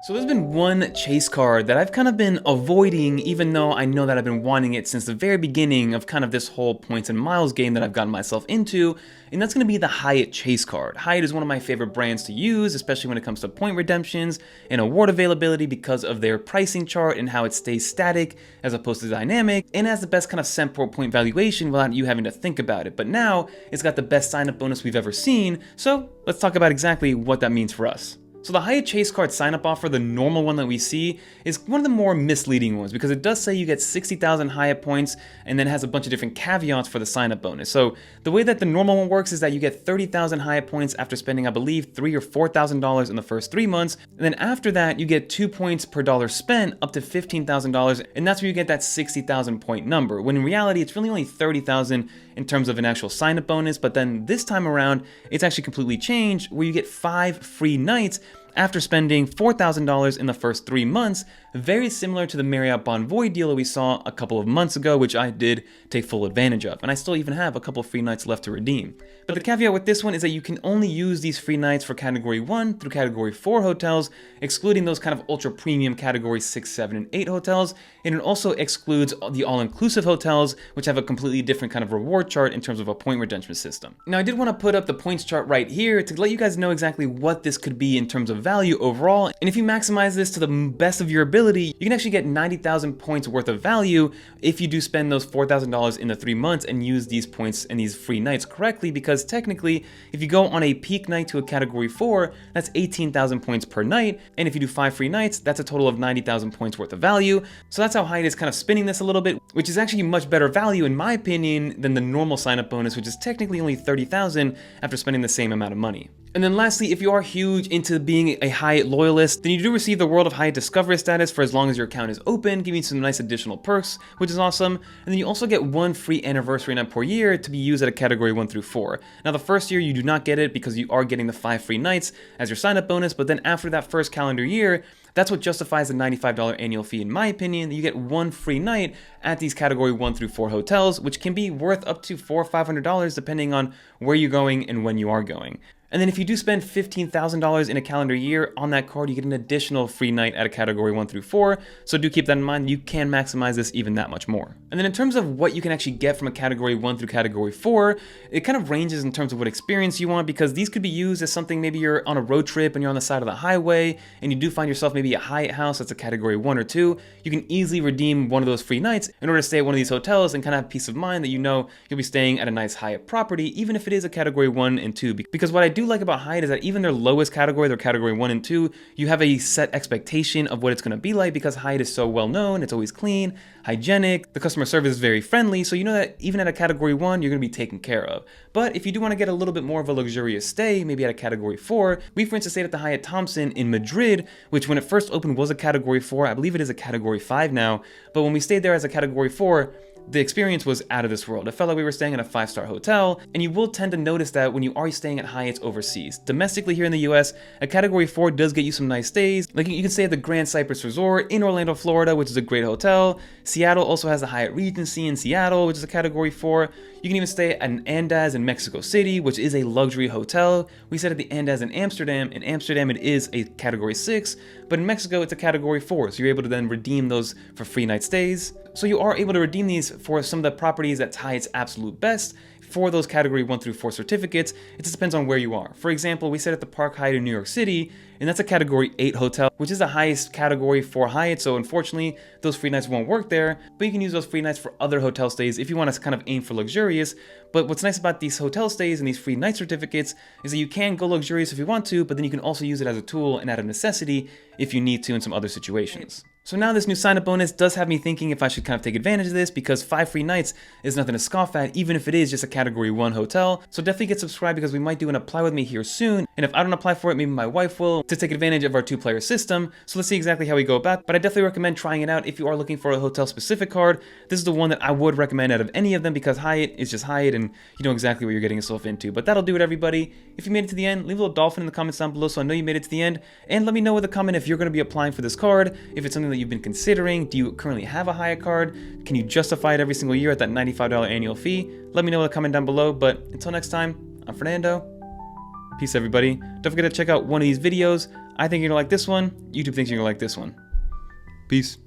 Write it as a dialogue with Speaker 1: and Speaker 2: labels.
Speaker 1: So there's been one chase card that I've kind of been avoiding, even though I know that I've been wanting it since the very beginning of kind of this whole points and miles game that I've gotten myself into, and that's going to be the Hyatt chase card. Hyatt is one of my favorite brands to use, especially when it comes to point redemptions and award availability because of their pricing chart and how it stays static as opposed to dynamic, and has the best kind of cent per point valuation without you having to think about it. But now it's got the best sign-up bonus we've ever seen, so let's talk about exactly what that means for us. So the Hyatt Chase card sign-up offer, the normal one that we see, is one of the more misleading ones because it does say you get 60,000 Hyatt points and then has a bunch of different caveats for the sign-up bonus. So the way that the normal one works is that you get 30,000 Hyatt points after spending, I believe, $3,000 or $4,000 in the first 3 months. And then after that, you get 2 points per dollar spent up to $15,000, and that's where you get that 60,000 point number. When in reality, it's really only 30,000 in terms of an actual sign-up bonus, but then this time around, it's actually completely changed where you get 5 free nights after spending $4,000 in the first 3 months, very similar to the Marriott Bonvoy deal that we saw a couple of months ago, which I did take full advantage of, and I still even have a couple of free nights left to redeem. But the caveat with this one is that you can only use these free nights for Category 1 through Category 4 hotels, excluding those kind of ultra premium Category 6, 7, and 8 hotels, and it also excludes the all-inclusive hotels, which have a completely different kind of reward chart in terms of a point redemption system. Now, I did want to put up the points chart right here to let you guys know exactly what this could be in terms of value overall, and if you maximize this to the best of your ability, you can actually get 90,000 points worth of value if you do spend those $4,000 in the 3 months and use these points and these free nights correctly, because technically, if you go on a peak night to a Category 4, that's 18,000 points per night, and if you do 5 free nights, that's a total of 90,000 points worth of value. So that's how Hyatt is kind of spinning this a little bit, which is actually much better value in my opinion than the normal sign-up bonus, which is technically only 30,000 after spending the same amount of money. And then lastly, if you are huge into being a Hyatt loyalist, then you do receive the World of Hyatt Discovery status for as long as your account is open, giving you some nice additional perks, which is awesome. And then you also get 1 free anniversary night per year to be used at a Category 1 through 4. Now the first year you do not get it because you are getting the 5 free nights as your sign-up bonus, but then after that first calendar year, that's what justifies the $95 annual fee in my opinion. You get 1 free night at these Category 1 through 4 hotels, which can be worth up to $400 or $500 depending on where you're going and when you are going. And then if you do spend $15,000 in a calendar year on that card, you get an additional free night at a Category 1 through 4. So do keep that in mind, you can maximize this even that much more. And then in terms of what you can actually get from a Category 1 through Category 4, it kind of ranges in terms of what experience you want, because these could be used as something, maybe you're on a road trip and you're on the side of the highway and you do find yourself maybe a Hyatt house that's a Category 1 or 2. You can easily redeem one of those free nights in order to stay at one of these hotels and kind of have peace of mind that you know you'll be staying at a nice Hyatt property, even if it is a Category 1 and 2. Because what I do like about Hyatt is that even their lowest category, their Category 1 and 2, you have a set expectation of what it's going to be like because Hyatt is so well known. It's always clean, hygienic, the customer service is very friendly, so you know that even at a Category 1, you're going to be taken care of. But if you do want to get a little bit more of a luxurious stay, maybe at a Category 4, we for instance stayed at the Hyatt Thompson in Madrid, which when it first opened was a Category 4, I believe it is a Category 5 now, but when we stayed there as a Category 4, the experience was out of this world. It felt like we were staying in a 5-star hotel, and you will tend to notice that when you are staying at Hyatts overseas. Domestically here in the US, a Category 4 does get you some nice stays. Like you can stay at the Grand Cypress Resort in Orlando, Florida, which is a great hotel. Seattle also has the Hyatt Regency in Seattle, which is a Category 4. You can even stay at an Andaz in Mexico City, which is a luxury hotel. We stayed at the Andaz in Amsterdam. In Amsterdam, it is a Category 6, but in Mexico, it's a Category 4, so you're able to then redeem those for free night stays. So you are able to redeem these for some of the properties at Hyatt's absolute best. For those Category 1 through 4 certificates, it just depends on where you are. For example, we stayed at the Park Hyatt in New York City, and that's a Category 8 hotel, which is the highest category for Hyatt, so unfortunately, those free nights won't work there, but you can use those free nights for other hotel stays if you want to kind of aim for luxurious. But what's nice about these hotel stays and these free night certificates is that you can go luxurious if you want to, but then you can also use it as a tool and out of necessity if you need to in some other situations. So now this new sign-up bonus does have me thinking if I should kind of take advantage of this, because 5 free nights is nothing to scoff at, even if it is just a Category 1 hotel. So definitely get subscribed because we might do an apply with me here soon. And if I don't apply for it, maybe my wife will, to take advantage of our 2-player system. So let's see exactly how we go about it. But I definitely recommend trying it out if you are looking for a hotel-specific card. This is the one that I would recommend out of any of them because Hyatt is just Hyatt and you know exactly what you're getting yourself into. But that'll do it, everybody. If you made it to the end, leave a little dolphin in the comments down below so I know you made it to the end. And let me know with a comment if you're going to be applying for this card, if it's something that you've been considering. Do you currently have a Hyatt card? Can you justify it every single year at that $95 annual fee? Let me know in the comment down below, but until next time, I'm Fernando. Peace, everybody. Don't forget to check out one of these videos I think you're gonna like this one. YouTube thinks you're gonna like this one. Peace.